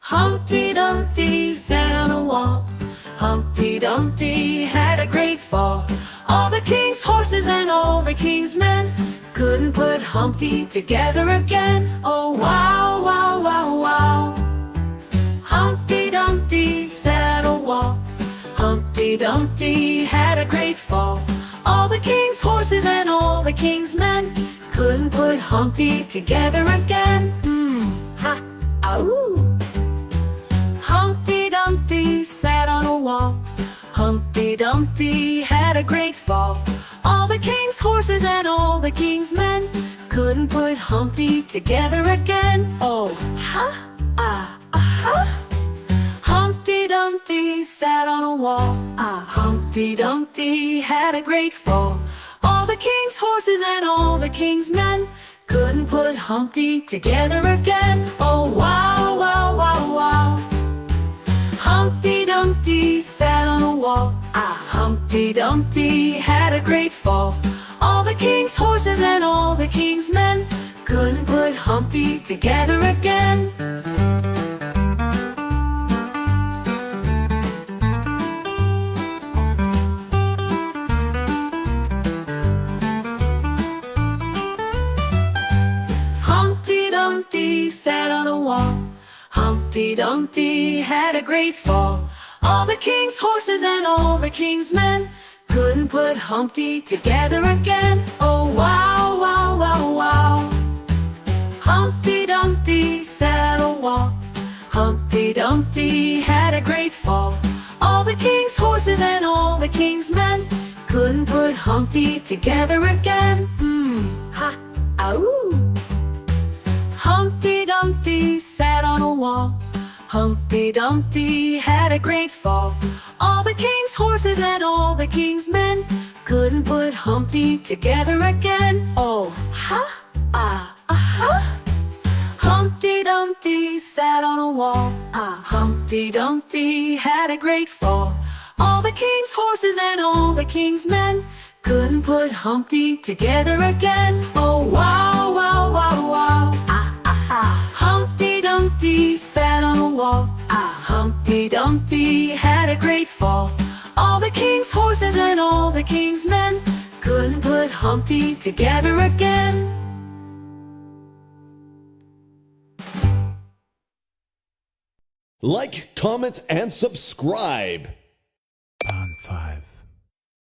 Humpty Dumpty sat on a wall. Humpty Dumpty had a great fall. All the king's horses and all the king's men couldn't put Humpty together again. Oh, wow, wow, wow, wow. Humpty Dumpty sat on a wall. Humpty Dumpty had a great fall. All the king's horses and all the king's men couldn't put Humpty together again. Ha, ahoo. Humpty Dumpty sat on a wall. Humpty Dumpty had a great fall. All the king's horses and all the king's men couldn't put Humpty together again. Oh, ha, ah, aha. Humpty Dumpty sat on a wall. Humpty Dumpty had a great fall. All the king's horses and all the king's men couldn't put Humpty together again. Oh, wow, wow, wow, wow. Humpty Dumpty sat on a wall. Humpty Dumpty had a great fall. All the king's horses and all the king's men couldn't put Humpty together again. Humpty Dumpty sat on a wall. Humpty Dumpty had a great fall. All the king's horses and all the king's men couldn't put Humpty together again. Oh, wow, wow, wow, wow. Humpty Dumpty sat on a wall. Humpty Dumpty had a great fall. All the king's horses and all the king's men couldn't put Humpty together again. Ha, ahoo. Humpty Dumpty sat on a wall. Humpty Dumpty had a great fall. All the king's horses and all the king's men couldn't put Humpty together again. Oh, ha, ah, aha. Humpty Dumpty sat on a wall. Humpty Dumpty had a great fall. All the king's horses and all the king's men couldn't put Humpty together again. Oh, wow, wow, wow, wow. Humpty Dumpty sat on a wall. Humpty Dumpty had a great fall. All the king's horses and all the king's men couldn't put Humpty together again. Like, comment, and subscribe. Pound 5.